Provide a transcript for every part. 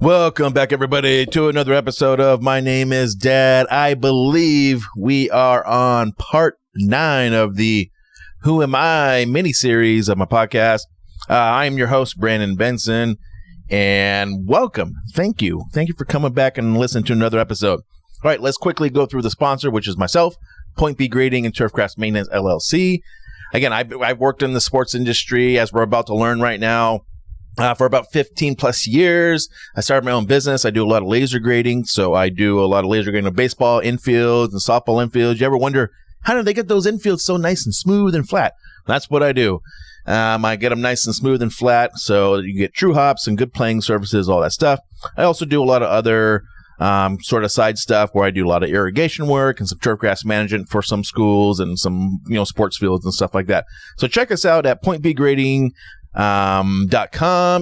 Welcome back, everybody, to another episode of My Name is Dad. I believe we are on part 9 of the Who Am I mini-series of my podcast. I am your host, Brandon Benson, and welcome. Thank you. Thank you for coming back and listening to another episode. All right, let's quickly go through the sponsor, which is myself, Point B Grading and Turfcraft Maintenance, LLC. Again, I've worked in the sports industry, as we're about to learn right now, for about 15 plus years. I started my own business. I do a lot of laser grading. So I do a lot of laser grading of baseball infields and softball infields. You ever wonder, how do they get those infields so nice and smooth and flat? That's what I do. I get them nice and smooth and flat so you get true hops and good playing surfaces, all that stuff. I also do a lot of other sort of side stuff where I do a lot of irrigation work and some turf grass management for some schools and some, sports fields and stuff like that. So check us out at pointbgrading.com,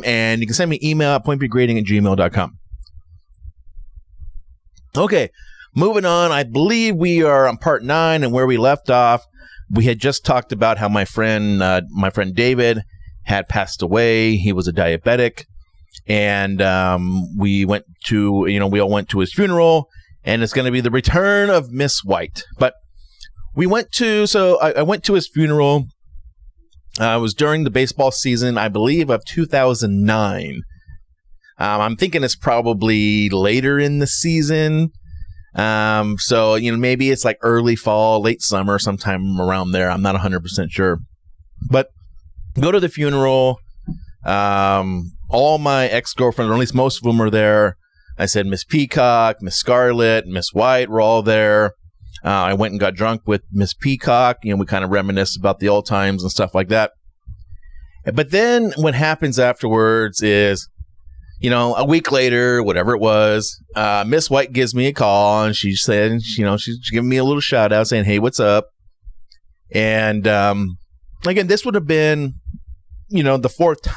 and you can send me an email at pointbgrading@gmail.com. Okay, moving on. I believe we are on part 9, and where we left off, we had just talked about how my friend David had passed away. He was a diabetic, and we all went to his funeral, and it's going to be the return of Miss White. But I went to his funeral. It was during the baseball season, I believe, of 2009. I'm thinking it's probably later in the season. So maybe it's like early fall, late summer, sometime around there. I'm not 100% sure. But go to the funeral. All my ex-girlfriends, or at least most of them, were there. I said Miss Peacock, Miss Scarlett, Miss White were all there. I went and got drunk with Miss Peacock. We kind of reminisced about the old times and stuff like that. But then what happens afterwards is, a week later, whatever it was, Miss White gives me a call, and she said, she's giving me a little shout out saying, "Hey, what's up?" And again, this would have been, the 4th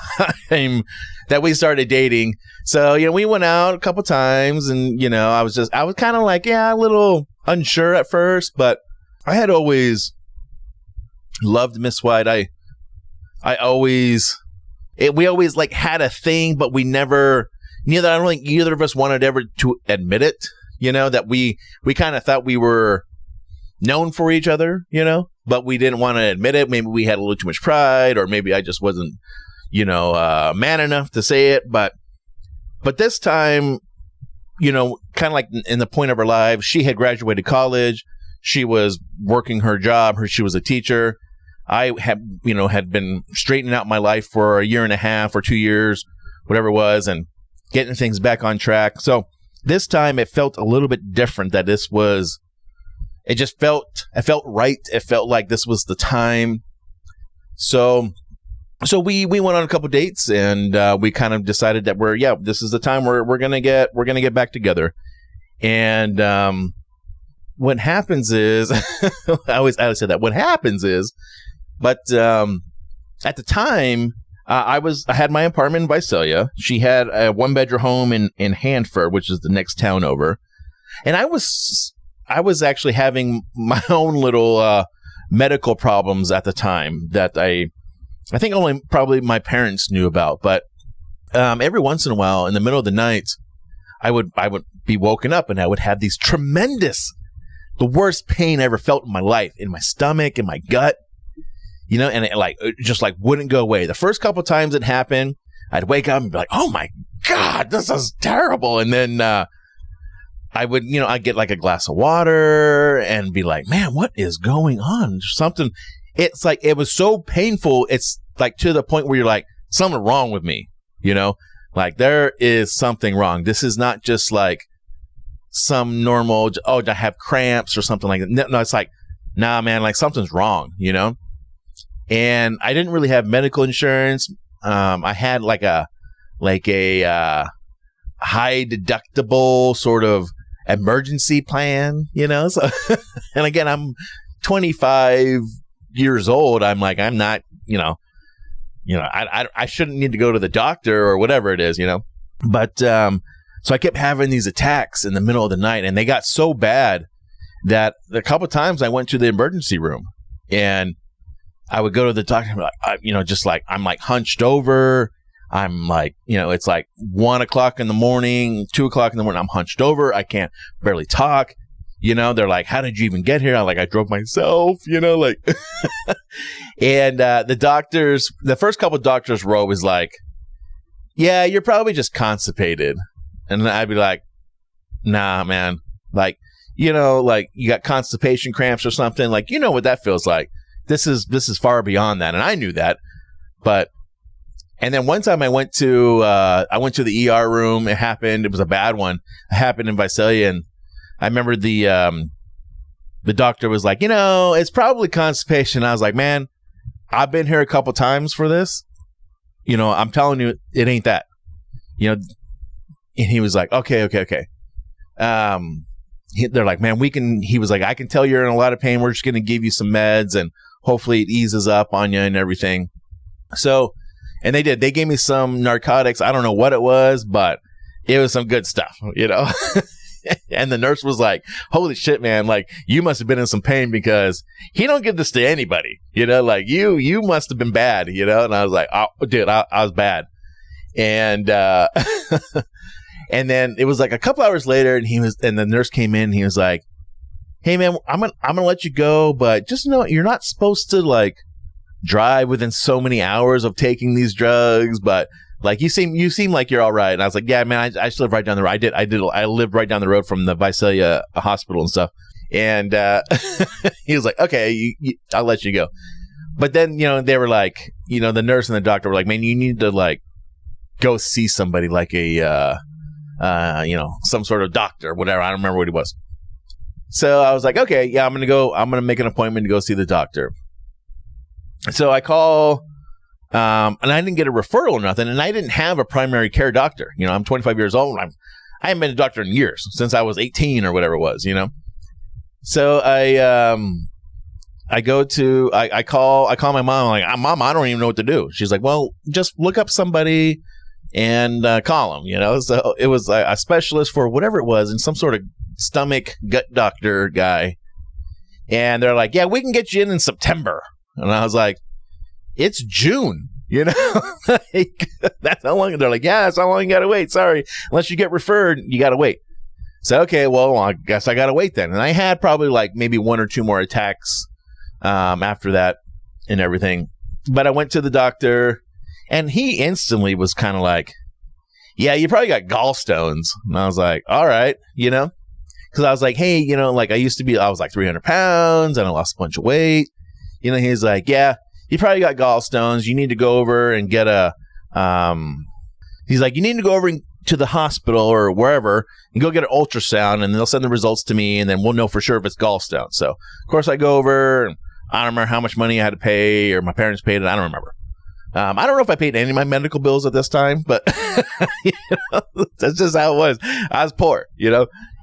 time that we started dating. So, we went out a couple times, and, I was kind of like, a little unsure at first, but I had always loved Miss White. We always like had a thing, but I don't think either of us wanted ever to admit it, that we kind of thought we were known for each other, but we didn't want to admit it. Maybe we had a little too much pride, or maybe I just wasn't, man enough to say it. But this time, kind of like in the point of her life, she had graduated college. She was working her job. She was a teacher. I had been straightening out my life for a year and a half or 2 years, whatever it was, and getting things back on track. So this time it felt a little bit different. It felt right. It felt like this was the time. So we went on a couple dates, and we kind of decided that this is the time we're gonna get back together. And what happens is, I always say that. What happens is, but at the time, I had my apartment in Visalia. She had a 1-bedroom home in Hanford, which is the next town over, and I was actually having my own little medical problems at the time that I think only probably my parents knew about. But every once in a while, in the middle of the night, I would be woken up, and I would have these the worst pain I ever felt in my life, in my stomach, in my gut, and it just wouldn't go away. The first couple times it happened, I'd wake up and be like, "Oh my God, this is terrible." And then I would, I'd get like a glass of water and be like, "Man, what is going on?" Something. It's like, it was so painful. It's like to the point where you're like, something wrong with me, like there is something wrong. This is not just like some normal, I have cramps or something like that. No, it's like, nah, man, like something's wrong, And I didn't really have medical insurance. I had like a high deductible sort of emergency plan, So, and again, I'm 25 years old. I'm not, I shouldn't need to go to the doctor or whatever it is, But so I kept having these attacks in the middle of the night, and they got so bad that a couple of times I went to the emergency room, and I would go to the doctor and be like, I'm like hunched over. I'm like, it's like 1 o'clock in the morning, 2 o'clock in the morning. I'm hunched over. I can't barely talk. They're like, how did you even get here? I'm like, I drove myself, like, and the first couple of doctors were always like, yeah, you're probably just constipated. And I'd be like, nah, man, like, like you got constipation cramps or something. Like, what that feels like. This is far beyond that. And I knew that. And then one time I went to the ER room. It happened. It was a bad one. It happened in Visalia. And I remember the doctor was like, it's probably constipation. I was like, man, I've been here a couple times for this. I'm telling you, it ain't that. And he was like, okay. They're like, man, he was like, I can tell you're in a lot of pain. We're just going to give you some meds and hopefully it eases up on you and everything. So, and they did. They gave me some narcotics. I don't know what it was, but it was some good stuff, And the nurse was like, holy shit, man, like, you must have been in some pain because he don't give this to anybody, like you must have been bad, And I was like, oh, dude, I was bad. And, and then it was like a couple hours later and the nurse came in and he was like, hey man, I'm going to let you go, but just know you're not supposed to like drive within so many hours of taking these drugs, but like you seem like you're all right. And I was like, yeah, man, I just live right down the road. I lived right down the road from the Visalia hospital and stuff. And he was like, okay, I'll let you go. But then, they were like, the nurse and the doctor were like, man, you need to like go see somebody like a, some sort of doctor, whatever. I don't remember what he was. So I was like, okay, yeah, I'm going to make an appointment to go see the doctor. So I call, and I didn't get a referral or nothing, and I didn't have a primary care doctor. I'm 25 years old, and I haven't been a doctor in years, since I was 18 or whatever it was, So I call my mom, I'm like, Mom, I don't even know what to do. She's like, well, just look up somebody and call them, So it was a specialist for whatever it was, and some sort of stomach gut doctor guy. And they're like, yeah, we can get you in September. And I was like, it's June, like, that's how long. They're like, yeah, that's how long you got to wait. Sorry. Unless you get referred, you got to wait. So, okay, well, I guess I got to wait then. And I had probably like maybe one or two more attacks after that and everything. But I went to the doctor and he instantly was kind of like, yeah, you probably got gallstones. And I was like, all right, because I was like, hey, like I was like 300 pounds and I lost a bunch of weight. He's like, yeah, you probably got gallstones. You need to go over and get he's like, you need to go over to the hospital or wherever and go get an ultrasound and they'll send the results to me and then we'll know for sure if it's gallstones. So, of course, I go over and I don't remember how much money I had to pay or my parents paid it. I don't remember. I don't know if I paid any of my medical bills at this time, but that's just how it was. I was poor,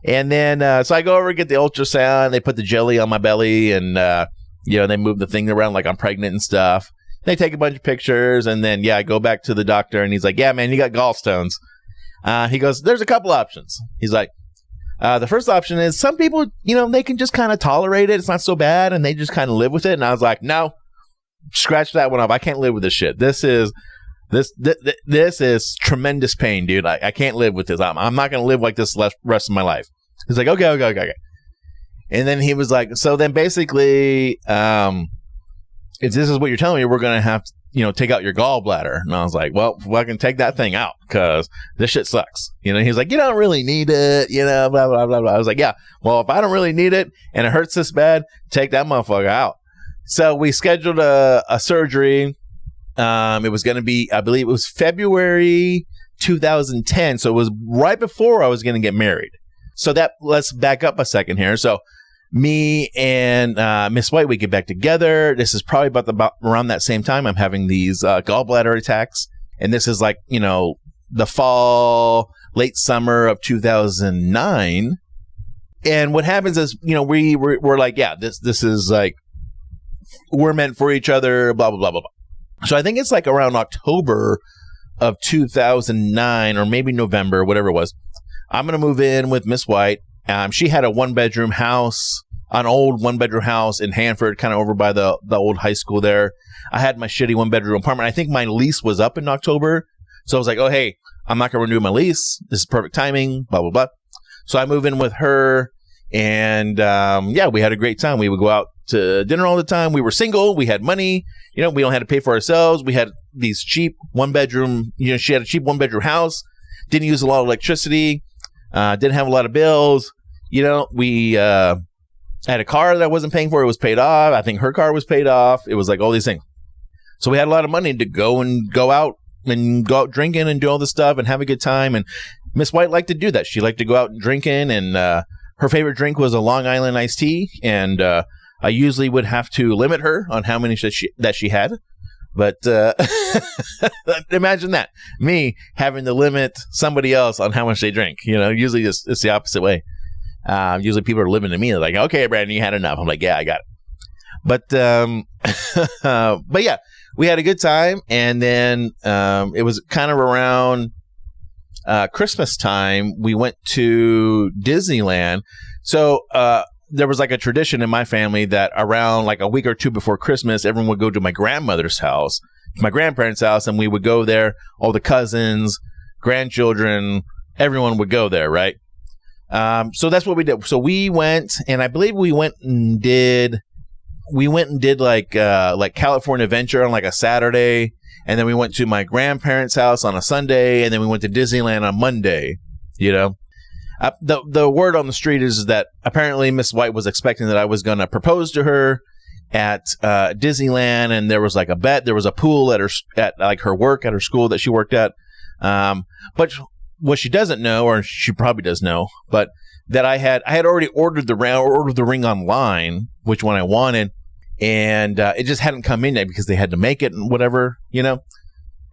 And then, so I go over and get the ultrasound. They put the jelly on my belly and, they move the thing around like I'm pregnant and stuff. They take a bunch of pictures and then, I go back to the doctor and he's like, yeah, man, you got gallstones. He goes, there's a couple options. He's like, the first option is some people, they can just kind of tolerate it. It's not so bad and they just kind of live with it. And I was like, no, scratch that one off. I can't live with this shit. This is tremendous pain, dude. I can't live with this. I'm not going to live like this rest of my life. He's like, okay. And then he was like, so then basically, if this is what you're telling me, we're going to have to, take out your gallbladder. And I was like, well, I can take that thing out because this shit sucks. He's like, you don't really need it, blah, blah, blah, blah. I was like, yeah, well, if I don't really need it and it hurts this bad, take that motherfucker out. So we scheduled a surgery. It was going to be, I believe it was February 2010. So it was right before I was going to get married. So let's back up a second here. So me and Miss White, we get back together. This is probably about around that same time I'm having these gallbladder attacks. And this is like, the fall, late summer of 2009. And what happens is, we're like, yeah, this is like, we're meant for each other, blah, blah, blah, blah, blah. So I think it's like around October of 2009 or maybe November, whatever it was. I'm going to move in with Miss White. She had a one-bedroom house, an old one-bedroom house in Hanford, kind of over by the old high school there. I had my shitty one-bedroom apartment. I think my lease was up in October. So I was like, oh, hey, I'm not going to renew my lease. This is perfect timing, blah, blah, blah. So I move in with her, and we had a great time. We would go out to dinner all the time. We were single. We had money. We don't have to pay for ourselves. We had these cheap one-bedroom, she had a cheap one-bedroom house, didn't use a lot of electricity, didn't have a lot of bills. We had a car that I wasn't paying for. It was paid off. I think her car was paid off. It was like all these things. So we had a lot of money to go out drinking and do all this stuff and have a good time. And Miss White liked to do that. She liked to go out and drinking, and her favorite drink was a Long Island iced tea. And I usually would have to limit her on how many that she had. But imagine that, me having to limit somebody else on how much they drink. Usually it's the opposite way. Usually people are limiting me. They're like, okay, Brandon, you had enough. I'm like, yeah, I got it. But yeah, we had a good time. And then it was kind of around Christmas time. We went to Disneyland. So there was like a tradition in my family that around like a week or two before Christmas, everyone would go to my grandmother's house, my grandparents' house, and we would go there. All the cousins, grandchildren, everyone would go there, right? So that's what we did. So we went, and I believe we went and did like California Adventure on like a Saturday, and then we went to my grandparents' house on a Sunday, and then we went to Disneyland on Monday. The word on the street is that apparently Miss White was expecting that I was going to propose to her at Disneyland, and there was like a bet. There was a pool at her work at her school that she worked at. But what she doesn't know, or she probably does know, but that I had already ordered the ring online, which one I wanted, and it just hadn't come in yet because they had to make it and whatever, it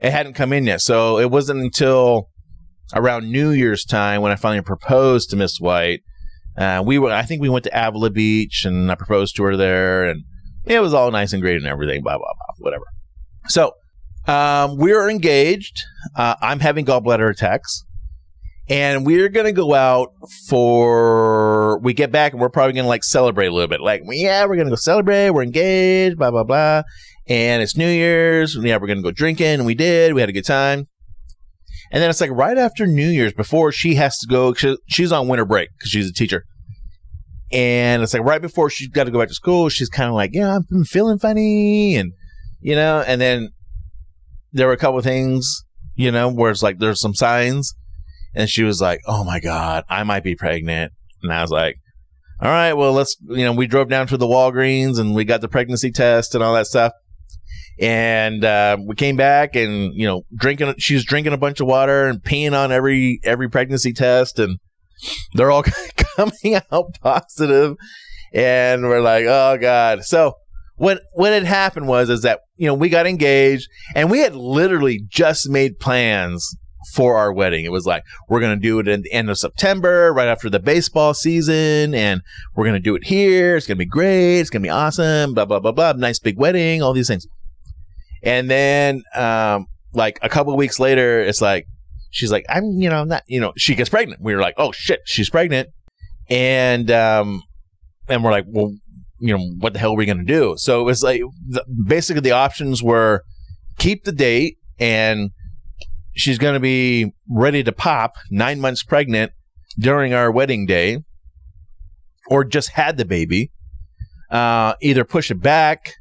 hadn't come in yet. So it wasn't until around New Year's time when I finally proposed to Miss White. I think we went to Avila Beach, and I proposed to her there, and it was all nice and great and everything, blah, blah, blah, whatever. So we're engaged. I'm having gallbladder attacks. And we're going to go out we get back, and we're probably going to like celebrate a little bit. Like, yeah, we're going to go celebrate. We're engaged, blah, blah, blah. And it's New Year's. Yeah, we're going to go drinking. And we did. We had a good time. And then it's like right after New Year's, before she has to go, she's on winter break because she's a teacher. And it's like right before she's got to go back to school, she's kind of like, yeah, I'm feeling funny. And, and then there were a couple of things, where it's like there's some signs. And she was like, oh, my God, I might be pregnant. And I was like, all right, well, let's, we drove down to the Walgreens, and we got the pregnancy test and all that stuff. And we came back, and, she was drinking a bunch of water and peeing on every pregnancy test. And they're all coming out positive. And we're like, oh, God. So what had happened is that, we got engaged, and we had literally just made plans for our wedding. It was like, we're going to do it at the end of September, right after the baseball season, and we're going to do it here. It's going to be great. It's going to be awesome, blah, blah, blah, blah. Nice big wedding, all these things. And then, like a couple of weeks later, it's like, she's like, I'm not, she gets pregnant. We were like, oh shit, she's pregnant. And we're like, well, what the hell are we going to do? So it was like, basically the options were keep the date, and she's going to be ready to pop 9 months pregnant during our wedding day, or just had the baby, either push it back,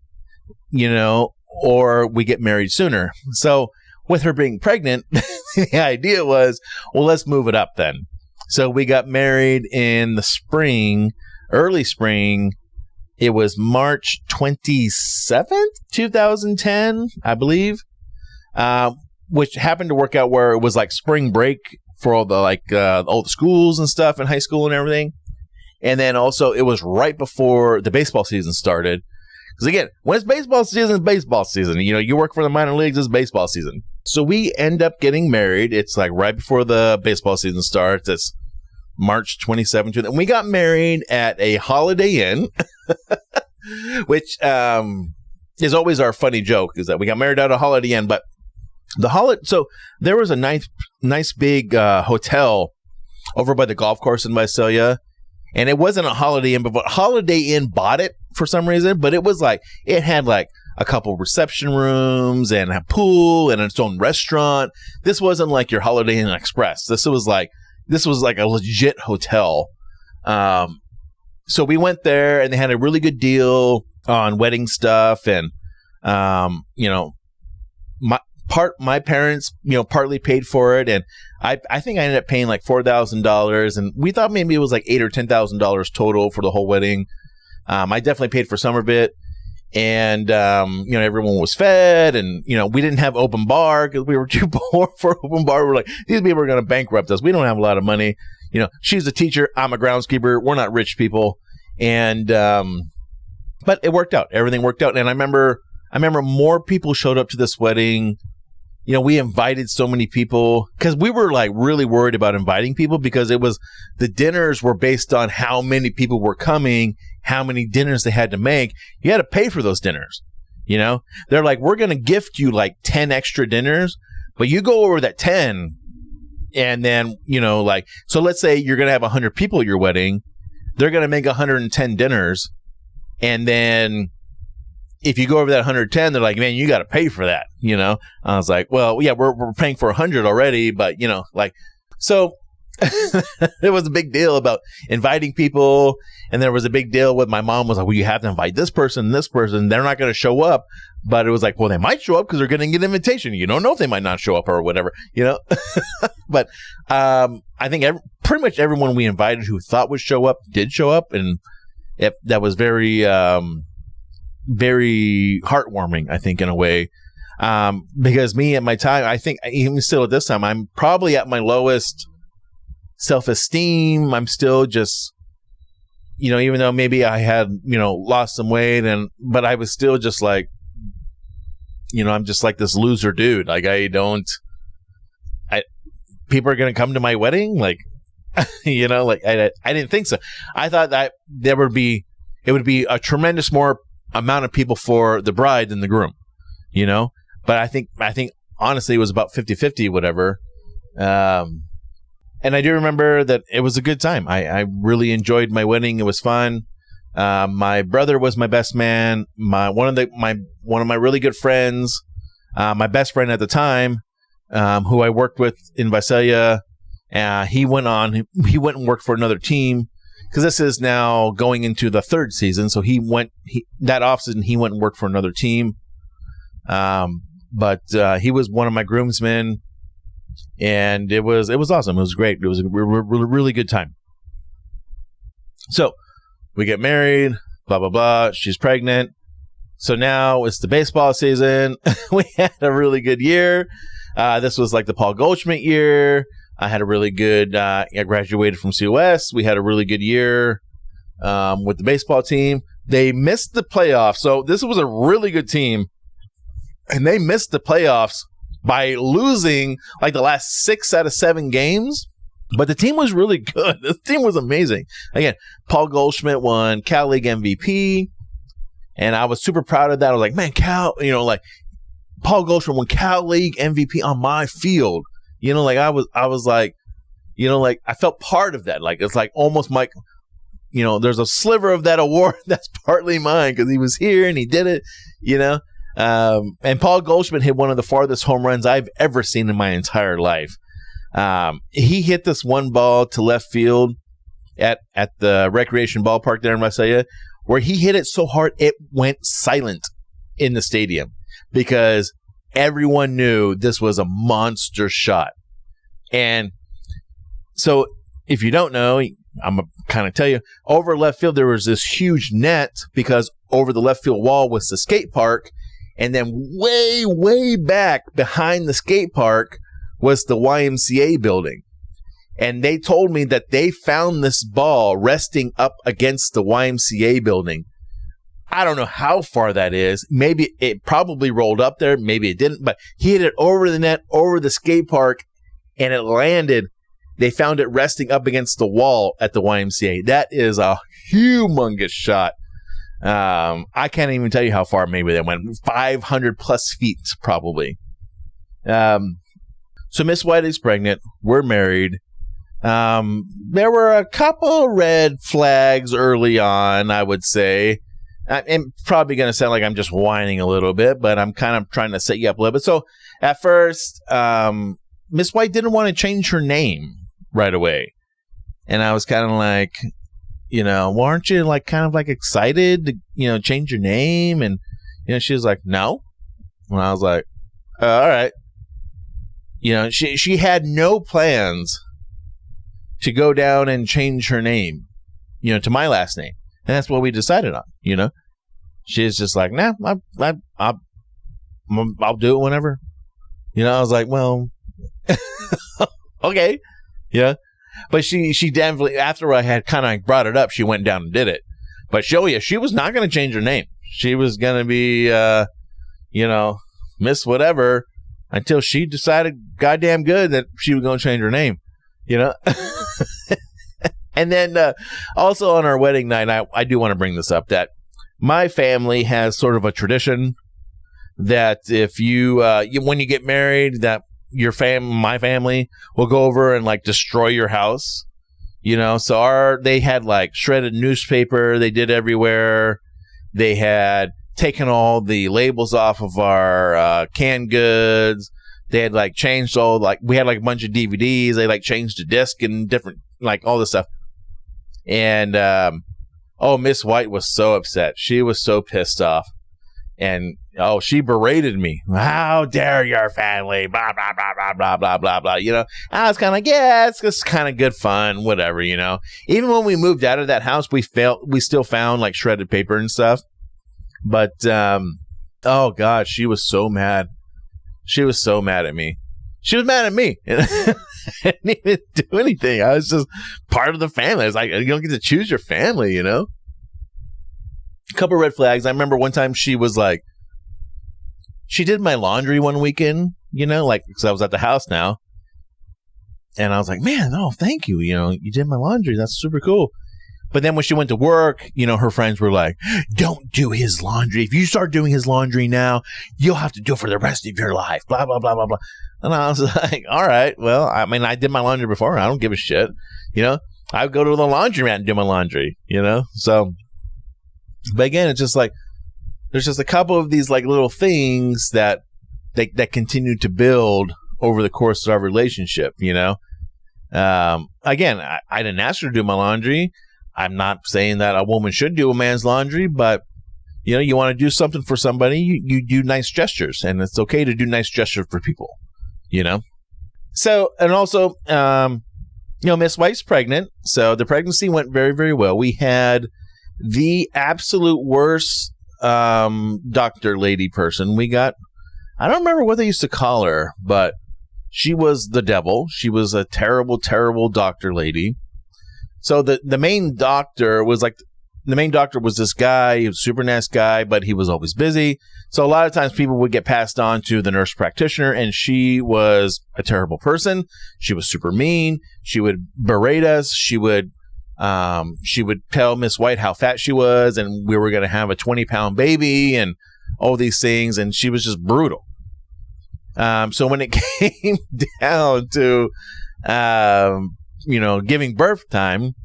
or we get married sooner. So with her being pregnant, the idea was, well, let's move it up then. So we got married in the spring, early spring. It was March 27th, 2010, I believe. Which happened to work out where it was like spring break for all the schools and stuff in high school and everything. And then also it was right before the baseball season started. Because again, when it's baseball season, it's baseball season. You work for the minor leagues, it's baseball season. So we end up getting married. It's like right before the baseball season starts. It's March 27th. And we got married at a Holiday Inn, which is always our funny joke, is that we got married at a Holiday Inn, but so there was a nice big hotel over by the golf course in Visalia, and it wasn't a Holiday Inn, but Holiday Inn bought it for some reason. But it was like, it had like a couple reception rooms and a pool and its own restaurant. This wasn't like your Holiday Inn Express. This was like a legit hotel. So we went there, and they had a really good deal on wedding stuff, and my parents, partly paid for it, and I think I ended up paying like $4,000, and we thought maybe it was like $8,000 or $10,000 total for the whole wedding. I definitely paid for some of it, and everyone was fed, and we didn't have open bar because we were too poor for open bar. We're like, these people are going to bankrupt us. We don't have a lot of money. She's a teacher. I'm a groundskeeper. We're not rich people, and but it worked out. Everything worked out, and I remember more people showed up to this wedding. We invited so many people because we were like really worried about inviting people because the dinners were based on how many people were coming, how many dinners they had to make. You had to pay for those dinners. They're like, we're going to gift you like 10 extra dinners, but you go over that 10. And then, so let's say you're going to have 100 people at your wedding. They're going to make 110 dinners. And then if you go over that 110, they're like, man, you got to pay for that. I was like, well, yeah, we're paying for 100 already. But, so it was a big deal about inviting people. And there was a big deal with my mom was like, well, you have to invite this person and this person. They're not going to show up. But it was like, well, they might show up because they're getting an invitation. You don't know if they might not show up or whatever, But I think pretty much everyone we invited who thought would show up did show up. And that was very, very heartwarming, I think, in a way. Because me at my time, I think even still at this time, I'm probably at my lowest self-esteem. I'm still just, even though maybe I had, lost some weight but I was still just like, I'm just like this loser dude. Like people are going to come to my wedding. Like, I didn't think so. I thought that it would be a tremendous more amount of people for the bride than the groom, but I think honestly it was about 50-50, whatever. And I do remember that it was a good time. I really enjoyed my wedding. It was fun. My brother was my best man. One of my really good friends, my best friend at the time, who I worked with in Visalia, he went and worked for another team because this is now going into the third season. So that offseason he went and worked for another team. But he was one of my groomsmen, and it was awesome. It was great. It was a really good time. So we get married, blah, blah, blah. She's pregnant. So now it's the baseball season. We had a really good year. This was like the Paul Goldschmidt year. I had a really good, I graduated from COS. We had a really good year with the baseball team. They missed the playoffs. So this was a really good team. And they missed the playoffs by losing like the last 6 out of 7 games. But the team was really good. The team was amazing. Again, Paul Goldschmidt won Cal League MVP. And I was super proud of that. I was like, man, Cal, Paul Goldschmidt won Cal League MVP on my field. I was like, I felt part of that. Like, it's like almost my, there's a sliver of that award that's partly mine because he was here and he did it, and Paul Goldschmidt hit one of the farthest home runs I've ever seen in my entire life. He hit this one ball to left field at the recreation ballpark there in Visalia, where he hit it so hard it went silent in the stadium because everyone knew this was a monster shot. And so if you don't know, I'm going to kind of tell you, over left field, there was this huge net because over the left field wall was the skate park. And then way, way back behind the skate park was the YMCA building. And they told me that they found this ball resting up against the YMCA building. I don't know how far that is. Maybe it probably rolled up there. Maybe it didn't. But he hit it over the net, over the skate park, and it landed. They found it resting up against the wall at the YMCA. That is a humongous shot. I can't even tell you how far maybe they went. 500 plus feet, probably. So Miss Whiting's pregnant. We're married. There were a couple red flags early on, I would say. I'm probably going to sound like I'm just whining a little bit, but I'm kind of trying to set you up a little bit. So at first, Miss White didn't want to change her name right away. And I was kind of like, well, aren't you like kind of like excited to, change your name? And, she was like, no. And I was like, all right. She had no plans to go down and change her name, to my last name. And that's what we decided on, She's just like, nah, I'll do it whenever. I was like, well, okay. Yeah. But she definitely, after I had kind of brought it up, she went down and did it. But she was not going to change her name. She was going to be, Miss whatever until she decided goddamn good that she was going to change her name, And then also on our wedding night, I do want to bring this up, that my family has sort of a tradition that if you when you get married, that my family will go over and like destroy your house, So they had like shredded newspaper they did everywhere. They had taken all the labels off of our canned goods. They had like changed we had like a bunch of DVDs. They like changed the disc and different, like all this stuff. And, Miss White was so upset. She was so pissed off. And, she berated me. How dare your family, blah, blah, blah, blah, blah, blah, blah, blah. I was kind of like, yeah, it's just kind of good fun, whatever, Even when we moved out of that house, we still found like shredded paper and stuff. But, oh God, she was so mad. She was so mad at me. She was mad at me. I didn't even do anything. I was just part of the family. I was like, you don't get to choose your family, A couple of red flags. I remember one time she was like, she did my laundry one weekend, because I was at the house now. And I was like, man, thank you. You did my laundry. That's super cool. But then when she went to work, her friends were like, don't do his laundry. If you start doing his laundry now, you'll have to do it for the rest of your life. Blah, blah, blah, blah, blah. And I was like, all right, well, I mean, I did my laundry before. I don't give a shit. I would go to the laundromat and do my laundry, So, but again, it's just like, there's just a couple of these like little things that continue to build over the course of our relationship, Again, I didn't ask her to do my laundry. I'm not saying that a woman should do a man's laundry, but you want to do something for somebody, you do nice gestures, and it's okay to do nice gestures for people, So, and also, Miss White's pregnant, so the pregnancy went very, very well. We had the absolute worst doctor lady person. We got, I don't remember what they used to call her, but she was the devil. She was a terrible, terrible doctor lady. So the main doctor was this guy. He was a super nice guy, but he was always busy. So a lot of times people would get passed on to the nurse practitioner, and she was a terrible person. She was super mean. She would berate us. She would tell Miss White how fat she was, and we were going to have a 20-pound baby and all these things. And she was just brutal. So when it came down to, giving birth time.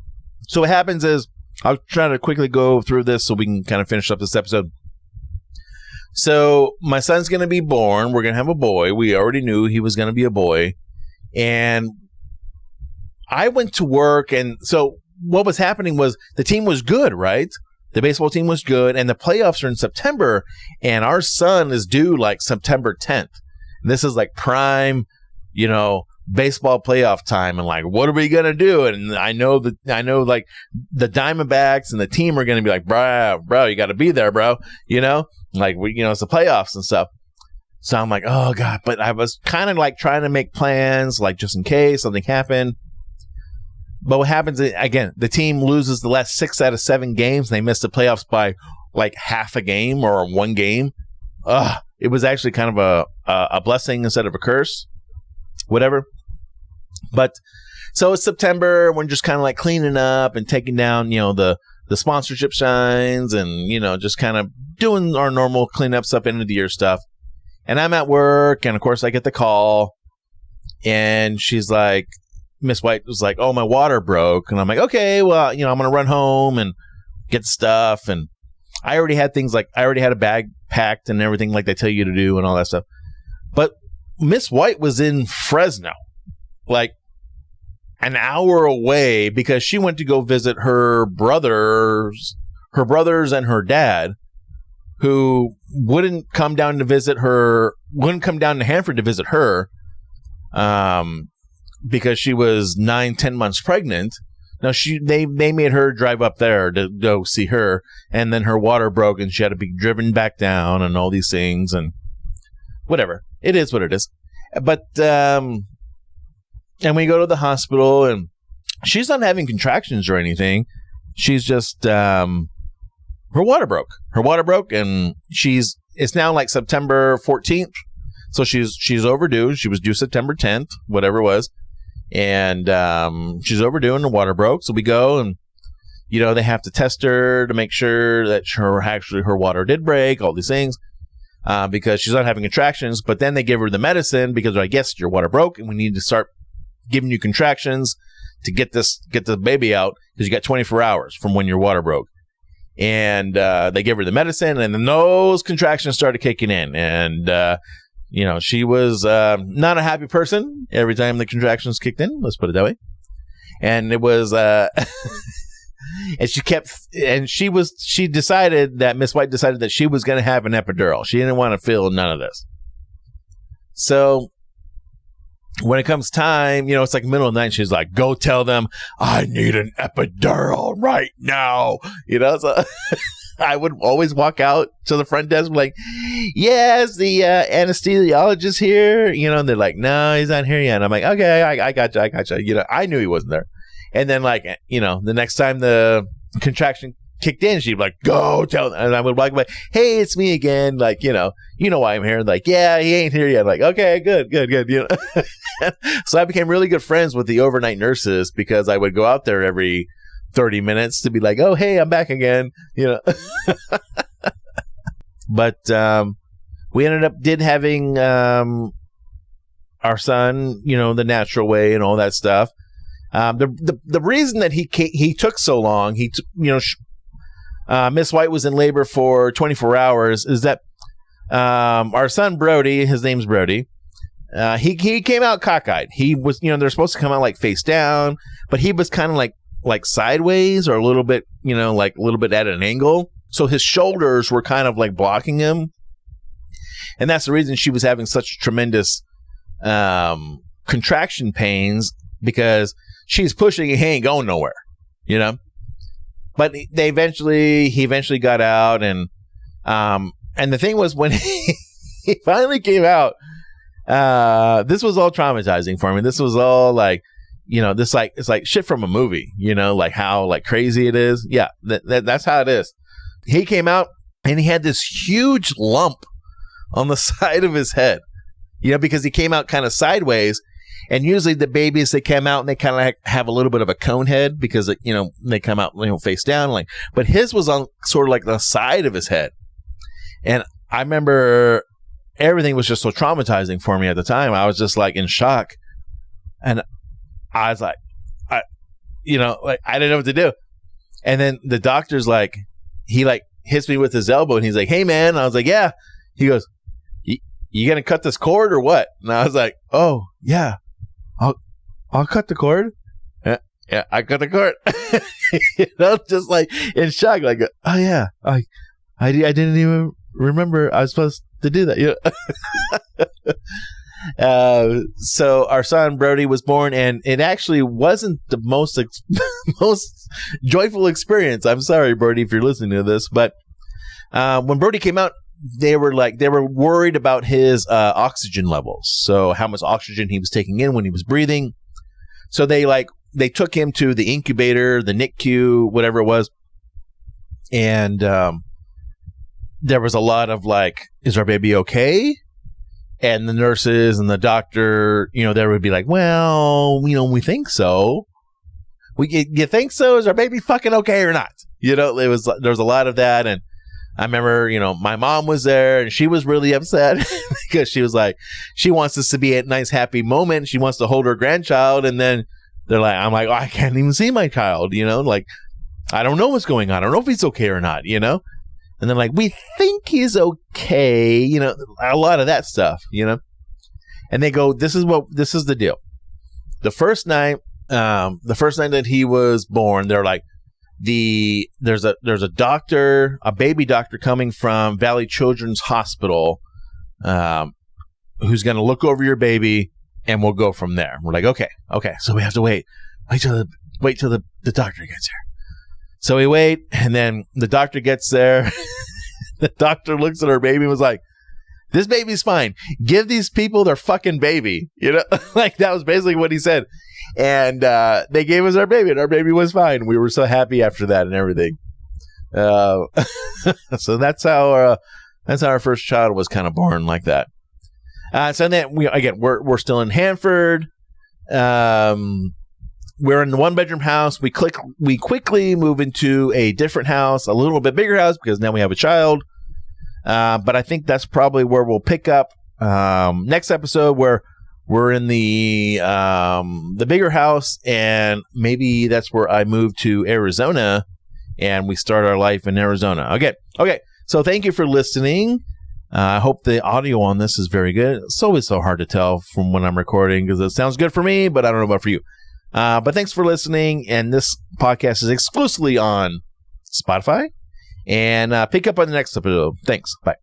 So what happens is, I'll try to quickly go through this so we can kind of finish up this episode. So my son's going to be born. We're going to have a boy. We already knew he was going to be a boy. And I went to work. And so what was happening was the team was good, right? The baseball team was good. And the playoffs are in September. And our son is due like September 10th. This is like prime, baseball playoff time, and like, what are we gonna do? And I know like the Diamondbacks and the team are gonna be like, bro, you got to be there, bro. Like it's the playoffs and stuff. So I'm like, oh God. But I was kind of like trying to make plans, like just in case something happened. But what happens is, again, the team loses the last 6 out of 7 games. And they miss the playoffs by like half a game or one game. It was actually kind of a blessing instead of a curse. Whatever. But so it's September. We're just kind of like cleaning up and taking down, the sponsorship signs and, just kind of doing our normal cleanup stuff, end of the year stuff. And I'm at work. And of course I get the call, and she's like, Miss White was like, oh, my water broke. And I'm like, okay, well, I'm going to run home and get stuff. And I already had a bag packed and everything like they tell you to do and all that stuff. But Miss White was in Fresno, like an hour away, because she went to go visit her brothers and her dad, who wouldn't come down to Hanford to visit her, because she was 9-10 months pregnant. Now they made her drive up there to go see her, and then her water broke and she had to be driven back down and all these things, and whatever. It is what it is. But and we go to the hospital, and she's not having contractions or anything. She's just her water broke. Her water broke, and it's now like September 14th, so she's overdue. She was due September 10th, whatever it was. And she's overdue and the water broke. So we go, and they have to test her to make sure that her water did break, all these things, because she's not having contractions. But then they give her the medicine because I guess your water broke and we need to start giving you contractions to get the baby out, because you got 24 hours from when your water broke. And they give her the medicine, and then those contractions started kicking in, and she was not a happy person every time the contractions kicked in. Let's put it that way. And it was, and she decided that Miss White decided that she was going to have an epidural. She didn't want to feel none of this. So when it comes time, it's like middle of the night. She's like, "Go tell them I need an epidural right now." So I would always walk out to the front desk like, "Yes, the anesthesiologist here." And they're like, "No, he's not here yet." And I'm like, "Okay, I got you." I knew he wasn't there. And then the next time the contraction kicked in, she'd be like, "Go tell them." And I would walk by, "Hey, it's me again." Like, you know why I'm here. Like, "Yeah, he ain't here yet." Like, "Okay, good. So I became really good friends with the overnight nurses, because I would go out there every 30 minutes to be like, "Oh, hey, I'm back again." But we ended up having our son, the natural way and all that stuff. The reason that he took so long, Miss White was in labor for 24 hours, is that our son Brody, his name's Brody, he came out cockeyed. He was, they're supposed to come out like face down, but he was kind of like sideways, or a little bit, like a little bit at an angle. So his shoulders were kind of like blocking him. And that's the reason she was having such tremendous contraction pains, because she's pushing and he ain't going nowhere, But he eventually got out, and the thing was, when he finally came out, this was all traumatizing for me. This was all like, it's like shit from a movie, like how like crazy it is. Yeah, that's how it is. He came out and he had this huge lump on the side of his head, because he came out kind of sideways. And usually the babies, they come out and they kind of have a little bit of a cone head, because, they come out, face down. But his was on sort of like the side of his head. And I remember everything was just so traumatizing for me at the time. I was just like in shock. And I was like, I didn't know what to do. And then the doctor's like, he like hits me with his elbow and he's like, "Hey, man." And I was like, "Yeah." He goes, "You going to cut this cord or what?" And I was like, "Oh, yeah. I'll cut the cord." Yeah, I cut the cord. Just like in shock, like, "Oh yeah, I didn't even remember I was supposed to do that." So our son Brody was born, and it actually wasn't the most joyful experience. I'm sorry, Brody, if you're listening to this, but when Brody came out, they were worried about his oxygen levels, so how much oxygen he was taking in when he was breathing. So they took him to the incubator, the NICU, whatever it was, and there was a lot of like, "Is our baby okay?" And the nurses and the doctor, they would be like, "Well, we think so. You think so? Is our baby fucking okay or not?" There was a lot of that. And I remember, my mom was there and she was really upset because she was like, she wants this to be a nice, happy moment. She wants to hold her grandchild. And then I'm like, "Oh, I can't even see my child, like, I don't know what's going on. I don't know if he's okay or not, And they're like, we think he's okay. You know, a lot of that stuff, you know. And they go, this is the deal. The first night that he was born, they're like, there's a doctor, a baby doctor coming from Valley Children's Hospital, who's going to look over your baby, and we'll go from there. We're like, okay. So we have to wait till the doctor gets here. So we wait, and then the doctor gets there. The doctor looks at our baby and was like, this baby's fine. Give these people their fucking baby. You know, like that was basically what he said. And they gave us our baby, and our baby was fine. We were so happy after that and everything. So that's how our first child was kind of born like that. So then we're still in Hanford. We're in the 1-bedroom house. We quickly move into a different house, a little bit bigger house, because now we have a child. But I think that's probably where we'll pick up next episode, where we're in the bigger house, and maybe that's where I move to Arizona, and we start our life in Arizona. Okay. So thank you for listening. I hope the audio on this is very good. It's always so hard to tell from when I'm recording because it sounds good for me, but I don't know about for you. But thanks for listening. And this podcast is exclusively on Spotify. And pick up on the next episode. Thanks. Bye.